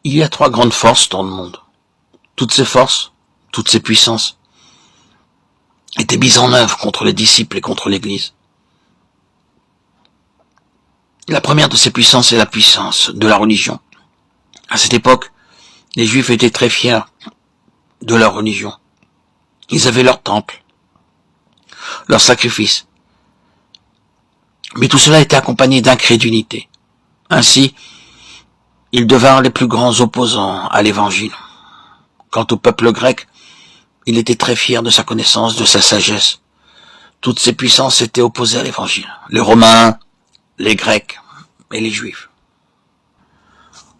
Il y a trois grandes forces dans le monde. Toutes ces forces, toutes ces puissances, étaient mises en œuvre contre les disciples et contre l'Église. La première de ces puissances est la puissance de la religion. À cette époque, les Juifs étaient très fiers de leur religion. Ils avaient leur temple, leur sacrifice. Mais tout cela était accompagné d'incrédulité. Ainsi, ils devinrent les plus grands opposants à l'Évangile. Quant au peuple grec, il était très fier de sa connaissance, de sa sagesse. Toutes ces puissances étaient opposées à l'Évangile. Les Romains, les Grecs et les Juifs.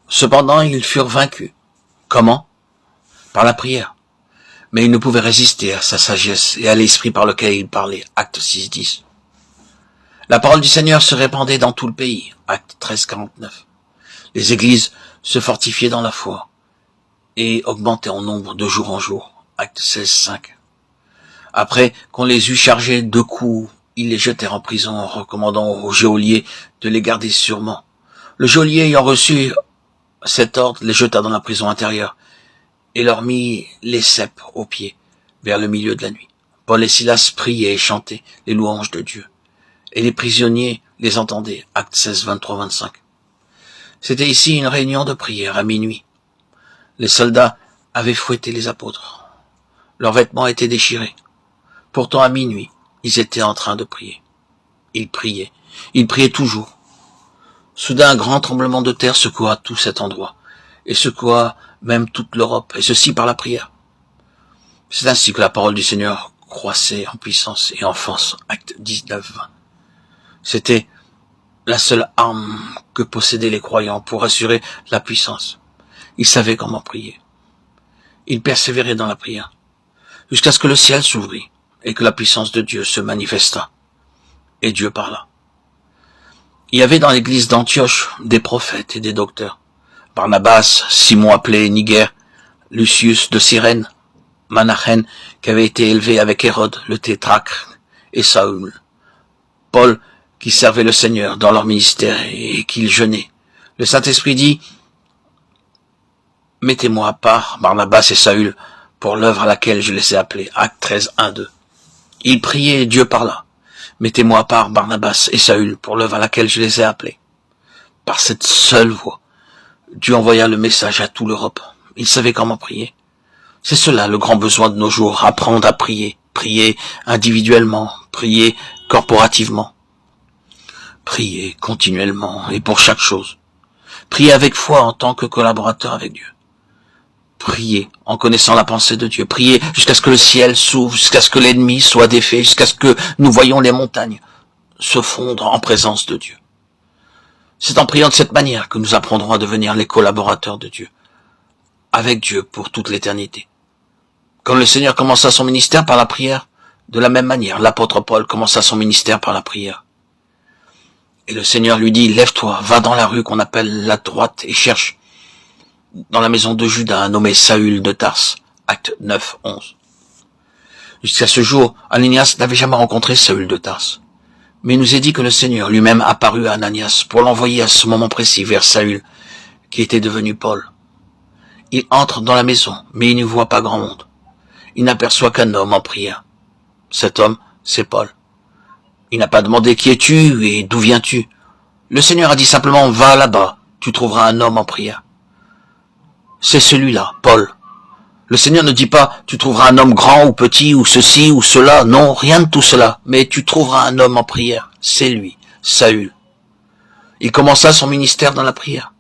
Cependant, ils furent vaincus. Comment? Par la prière. Mais ils ne pouvaient résister à sa sagesse et à l'esprit par lequel il parlait. Acte 6:10. La parole du Seigneur se répandait dans tout le pays. Acte 13:49. Les églises se fortifiaient dans la foi et augmentaient en nombre de jour en jour. Acte 16:5. Après qu'on les eut chargés de coups, ils les jetèrent en prison en recommandant au geôlier de les garder sûrement. Le geôlier ayant reçu cet ordre les jeta dans la prison intérieure et leur mit les cèpes aux pieds vers le milieu de la nuit. Paul et Silas priaient et chantaient les louanges de Dieu. Et les prisonniers les entendaient. Acte 16, 23, 25. C'était ici une réunion de prière à minuit. Les soldats avaient fouetté les apôtres. Leurs vêtements étaient déchirés. Pourtant à minuit, ils étaient en train de prier. Ils priaient toujours. Soudain, un grand tremblement de terre secoua tout cet endroit, et secoua même toute l'Europe, et ceci par la prière. C'est ainsi que la parole du Seigneur croissait en puissance et en force. Acte 19, 20. C'était la seule arme que possédaient les croyants pour assurer la puissance. Ils savaient comment prier. Ils persévéraient dans la prière, jusqu'à ce que le ciel s'ouvrit et que la puissance de Dieu se manifesta. Et Dieu parla. Il y avait dans l'église d'Antioche des prophètes et des docteurs. Barnabas, Simon appelé Niger, Lucius de Cyrène, Manahen, qui avait été élevé avec Hérode, le tétrarque, et Saül. Paul, qui servait le Seigneur dans leur ministère et qu'il jeûnait. Le Saint-Esprit dit, « Mettez-moi à part Barnabas et Saül pour l'œuvre à laquelle je les ai appelés. » Acte 13, 1, 2. Ils priaient et Dieu parla. « Mettez-moi à part Barnabas et Saül pour l'œuvre à laquelle je les ai appelés. » Par cette seule voix, Dieu envoya le message à toute l'Europe. Ils savaient comment prier. C'est cela le grand besoin de nos jours, apprendre à prier. Prier individuellement, prier corporativement. Prier continuellement et pour chaque chose. Prier avec foi en tant que collaborateur avec Dieu. Prier en connaissant la pensée de Dieu. Prier jusqu'à ce que le ciel s'ouvre, jusqu'à ce que l'ennemi soit défait, jusqu'à ce que nous voyions les montagnes se fondre en présence de Dieu. C'est en priant de cette manière que nous apprendrons à devenir les collaborateurs de Dieu, avec Dieu pour toute l'éternité. Comme le Seigneur commença son ministère par la prière, de la même manière, l'apôtre Paul commença son ministère par la prière. Et le Seigneur lui dit, lève-toi, va dans la rue qu'on appelle la droite et cherche dans la maison de Judas un nommé Saül de Tarse. Acte 9, 11. Jusqu'à ce jour, Ananias n'avait jamais rencontré Saül de Tarse. Mais il nous est dit que le Seigneur lui-même apparut à Ananias pour l'envoyer à ce moment précis vers Saül, qui était devenu Paul. Il entre dans la maison, mais il ne voit pas grand monde. Il n'aperçoit qu'un homme en prière. Cet homme, c'est Paul. Il n'a pas demandé qui es-tu et d'où viens-tu. Le Seigneur a dit simplement, va là-bas, tu trouveras un homme en prière. C'est celui-là, Paul. Le Seigneur ne dit pas, tu trouveras un homme grand ou petit ou ceci ou cela. Non, rien de tout cela. Mais tu trouveras un homme en prière. C'est lui, Saül. Il commença son ministère dans la prière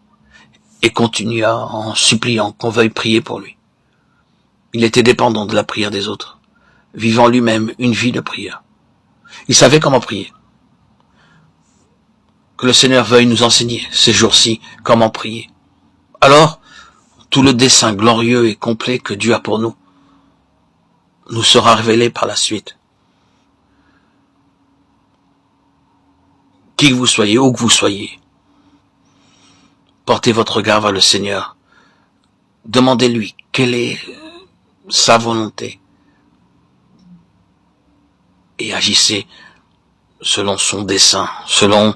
et continua en suppliant qu'on veuille prier pour lui. Il était dépendant de la prière des autres, vivant lui-même une vie de prière. Il savait comment prier. Que le Seigneur veuille nous enseigner ces jours-ci comment prier. Alors, tout le dessein glorieux et complet que Dieu a pour nous nous sera révélé par la suite. Qui que vous soyez, où que vous soyez, portez votre regard vers le Seigneur. Demandez-lui quelle est sa volonté et agissez selon son dessein, selon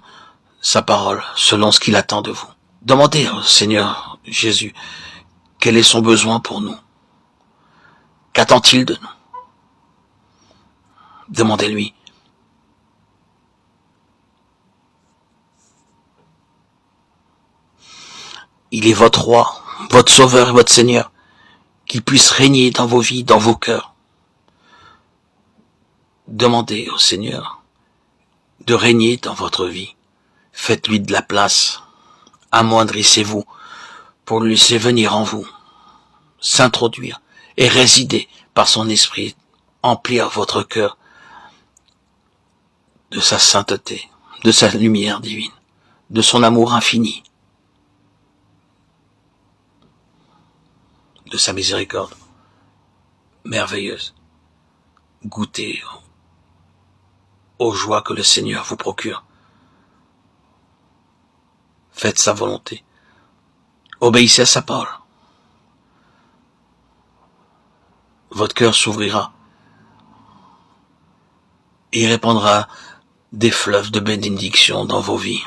sa parole, selon ce qu'il attend de vous. Demandez au Seigneur Jésus, quel est son besoin pour nous? Qu'attend-il de nous? Demandez-lui. Il est votre roi, votre sauveur et votre Seigneur, qu'il puisse régner dans vos vies, dans vos cœurs. Demandez au Seigneur de régner dans votre vie. Faites-lui de la place. Amoindrissez-vous pour le laisser venir en vous, s'introduire et résider par son esprit, emplir votre cœur de sa sainteté, de sa lumière divine, de son amour infini, de sa miséricorde merveilleuse. Goûtez aux joies que le Seigneur vous procure. Faites sa volonté. Obéissez à sa parole. Votre cœur s'ouvrira et répandra des fleuves de bénédiction dans vos vies.